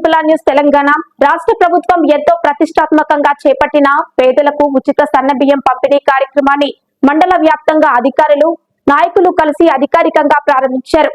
Triple R news Telangana రాష్ట్ర ప్రభుత్వం ఎంతో ప్రతిష్టాత్మకంగా చేపట్టిన పేదలకు ఉచిత సన్నబియ్యం పంపిణీ కార్యక్రమాన్ని మండల వ్యాప్తంగా అధికారులు నాయకులు కలిసి అధికారికంగా ప్రారంభించారు.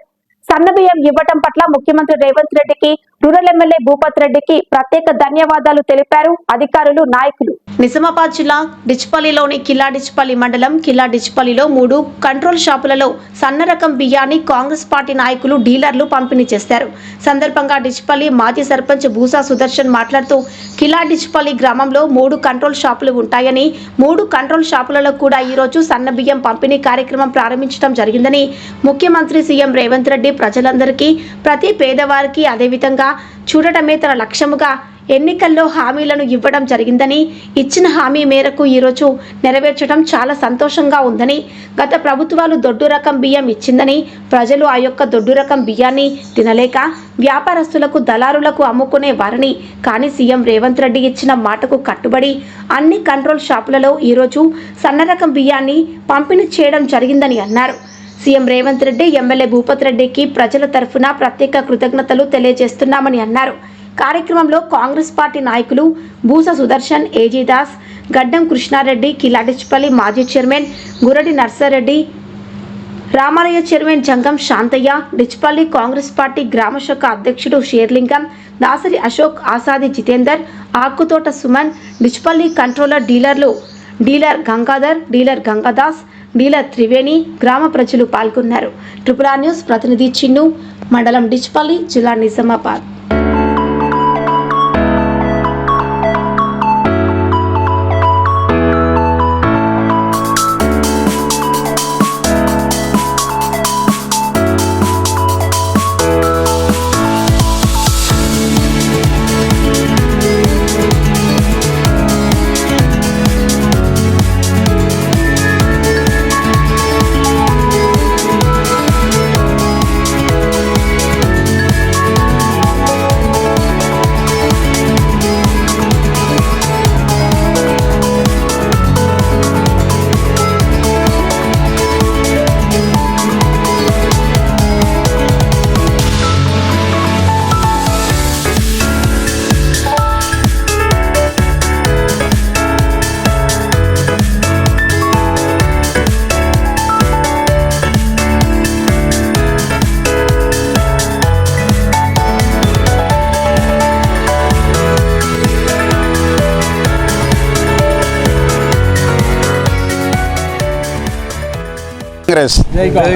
సన్నబియ్యం ఇవ్వటం పట్ల ముఖ్యమంత్రి రేవంత్ రెడ్డికి రూరల్ ఎమ్మెల్యే భూపత్ రెడ్డికి ప్రత్యేక ధన్యవాదాలు తెలిపారు అధికారులు నాయకులు. నిజామాబాద్ జిల్లా డిచ్పల్లిలోని కిలా డిచ్పల్లి మండలం కిలా డిచ్పల్లిలో 3 కంట్రోల్ షాపులలో సన్న రకం బియ్యాన్ని కాంగ్రెస్ పార్టీ నాయకులు డీలర్లు పంపిణీ చేశారు. సందర్భంగా డిచ్పల్లి మాజీ సర్పంచ్ బూసా సుదర్శన్ మాట్లాడుతూ కిలా డిచ్పల్లి గ్రామంలో 3 కంట్రోల్ షాపులు ఉంటాయని 3 కంట్రోల్ షాపులలో కూడా ఈ రోజు సన్న బియ్యం పంపిణీ కార్యక్రమం ప్రారంభించడం జరిగిందని, ముఖ్యమంత్రి సీఎం రేవంత్ రెడ్డి ప్రజలందరికీ ప్రతి పేదవారికి అదేవిధంగా చూడటమే తన లక్ష్యముగా ఎన్నికల్లో హామీలను ఇవ్వడం జరిగిందని, ఇచ్చిన హామీ మేరకు ఈరోజు నెరవేర్చడం చాలా సంతోషంగా ఉందని, గత ప్రభుత్వాలు దొడ్డు రకం బియ్యం ఇచ్చిందని, ప్రజలు ఆ యొక్క దొడ్డు రకం బియ్యాన్ని తినలేక వ్యాపారస్తులకు దళారులకు అమ్ముకునే వారని, కానీ సీఎం రేవంత్ రెడ్డి ఇచ్చిన మాటకు కట్టుబడి అన్ని కంట్రోల్ షాపులలో ఈరోజు సన్న రకం బియ్యాన్ని పంపిణీ చేయడం జరిగిందని అన్నారు. సీఎం రేవంత్ రెడ్డి ఎమ్మెల్యే భూపత్ రెడ్డికి ప్రజల తరఫున ప్రత్యేక కృతజ్ఞతలు తెలియజేస్తున్నామని అన్నారు. కార్యక్రమంలో కాంగ్రెస్ పార్టీ నాయకులు బూసా సుదర్శన్, ఏజీ దాస్, గడ్డం కృష్ణారెడ్డి, కిలా డిచ్పల్లి మాజీ చైర్మన్ గురడి నర్సారెడ్డి, రామాలయ చైర్మన్ జంగం శాంతయ్య, డిచ్పల్లి కాంగ్రెస్ పార్టీ గ్రామ శాఖ అధ్యక్షుడు Sherlingam, Dasari Ashok, Asadi Jitender, Akutota Suman, Dichpally controller dealer Gangadhar, dealer Gangadas, dealer Triveni, గ్రామ ప్రజలు పాల్గొన్నారు. ట్రిపుల్ ఆర్ న్యూస్ ప్రతినిధి చిన్ను, మండలం డిచ్పల్లి, జిల్లా నిజామాబాద్.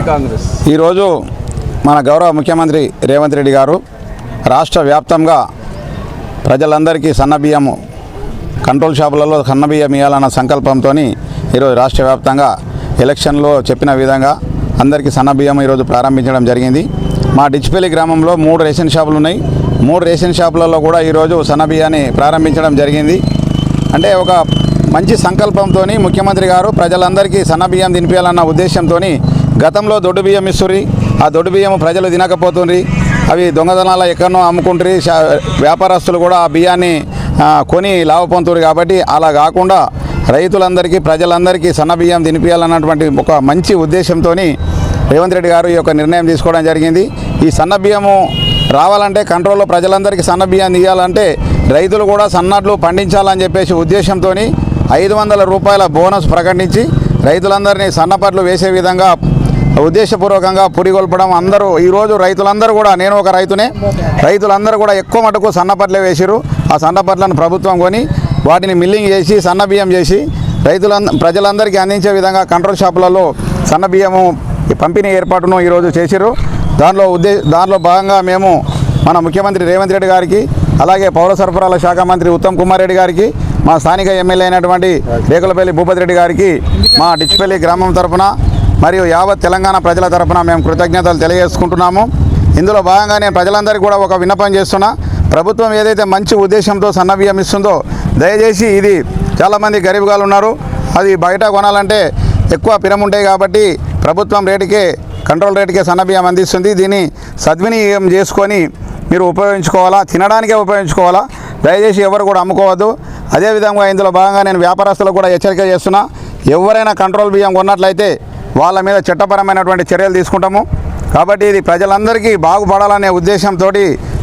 కాంగ్రెస్ ఈరోజు మన గౌరవ ముఖ్యమంత్రి రేవంత్ రెడ్డి గారు రాష్ట్ర వ్యాప్తంగా ప్రజలందరికీ సన్నబియ్యము కంట్రోల్ షాపులలో సన్నబియ్యం ఇవ్వాలన్న సంకల్పంతో ఈరోజు రాష్ట్ర వ్యాప్తంగా ఎలక్షన్లో చెప్పిన విధంగా అందరికీ సన్నబియ్యం ఈరోజు ప్రారంభించడం జరిగింది. మా డిచ్పల్లి గ్రామంలో 3 రేషన్ షాపులు ఉన్నాయి. 3 రేషన్ షాపులలో కూడా ఈరోజు సన్నబియ్యాన్ని ప్రారంభించడం జరిగింది. అంటే ఒక మంచి సంకల్పంతో ముఖ్యమంత్రి గారు ప్రజలందరికీ సన్నబియ్యం తినిపించాలన్న ఉద్దేశంతో గతంలో దొడ్డు బియ్యం ఇస్తుర్రి, ఆ దొడ్డు బియ్యం ప్రజలు తినకపోతుండ్రి, అవి దొంగదనాల ఎక్కడనో అమ్ముకుంటారు, వ్యాపారస్తులు కూడా ఆ బియ్యాన్ని కొని లాభ పొందుతారు. కాబట్టి అలా కాకుండా రైతులందరికీ ప్రజలందరికీ సన్నబియ్యం తినిపించాలన్నటువంటి ఒక మంచి ఉద్దేశంతో రేవంత్ రెడ్డి గారు ఈ యొక్క నిర్ణయం తీసుకోవడం జరిగింది. ఈ సన్నబియ్యము రావాలంటే కంట్రోల్లో ప్రజలందరికీ సన్నబియ్యాన్ని ఇవ్వాలంటే రైతులు కూడా సన్నడ్లు పండించాలని చెప్పేసి ఉద్దేశంతో 500 రూపాయల బోనస్ ప్రకటించి రైతులందరినీ సన్నపట్లు వేసే విధంగా ఉద్దేశపూర్వకంగా పురిగొల్పడం. అందరూ ఈరోజు రైతులందరూ కూడా, నేను ఒక రైతునే, రైతులందరూ కూడా ఎక్కువ మటుకు సన్నపట్లే వేసిరు. ఆ సన్నపట్లను ప్రభుత్వం కొని వాటిని మిల్లింగ్ చేసి సన్నబియ్యం చేసి ప్రజలందరికీ అందించే విధంగా కంట్రోల్ షాపులలో సన్నబియ్యము పంపిణీ ఏర్పాటును ఈరోజు చేసిరు. దానిలో భాగంగా మేము మన ముఖ్యమంత్రి రేవంత్ రెడ్డి గారికి, అలాగే పౌర సరఫరాల శాఖ మంత్రి ఉత్తమ్ కుమార్ రెడ్డి గారికి, మా స్థానిక ఎమ్మెల్యే అయినటువంటి రేకులపల్లి భూపత్ రెడ్డి గారికి మా డిచ్పల్లి గ్రామం తరఫున మరియు యావత్ తెలంగాణ ప్రజల తరఫున మేము కృతజ్ఞతలు తెలియజేసుకుంటున్నాము. ఇందులో భాగంగా నేను ప్రజలందరికీ కూడా ఒక విన్నపం చేస్తున్నా. ప్రభుత్వం ఏదైతే మంచి ఉద్దేశంతో సన్నబియ్యం ఇస్తుందో దయచేసి, ఇది చాలామంది గరీబ్గాలు ఉన్నారు, అది బయట కొనాలంటే ఎక్కువ పిరముంటాయి కాబట్టి ప్రభుత్వం రేటుకే, కంట్రోల్ రేటుకే సన్నబియ్యం అందిస్తుంది. దీన్ని సద్వినియోగం చేసుకొని మీరు ఉపయోగించుకోవాలా, తినడానికే ఉపయోగించుకోవాలా. దయచేసి ఎవరు కూడా అమ్ముకోవద్దు. అదేవిధంగా ఇందులో భాగంగా నేను వ్యాపారస్తులకు కూడా హెచ్చరిక చేస్తున్నా, ఎవరైనా కంట్రోల్ బియ్యం కొన్నట్లయితే వాళ్ళ మీద చట్టపరమైనటువంటి చర్యలు తీసుకుంటాము. కాబట్టి ఇది ప్రజలందరికీ బాగుపడాలనే ఉద్దేశంతో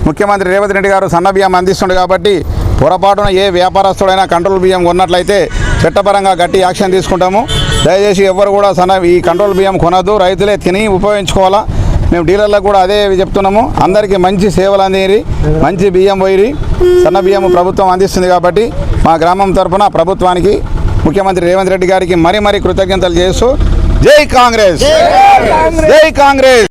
ముఖ్యమంత్రి రేవంత్ రెడ్డి గారు సన్న బియ్యం అందిస్తుండే కాబట్టి పొరపాటున ఏ వ్యాపారస్తుడైనా కంట్రోల్ బియ్యం కొన్నట్లయితే చట్టపరంగా గట్టి యాక్షన్ తీసుకుంటాము. దయచేసి ఎవ్వరు కూడా ఈ కంట్రోల్ బియ్యం కొనద్దు, రైతులే తిని ఉపయోగించుకోవాలా. మేము డీలర్లకు కూడా అదే చెప్తున్నాము. అందరికీ మంచి సేవలు అందిరి, మంచి బియ్యం పోయిరి, సన్న బియ్యం ప్రభుత్వం అందిస్తుంది కాబట్టి మా గ్రామం తరఫున ప్రభుత్వానికి ముఖ్యమంత్రి రేవంత్ రెడ్డి గారికి మరీ కృతజ్ఞతలు చేస్తూ జై కాంగ్రెస్, జై కాంగ్రెస్.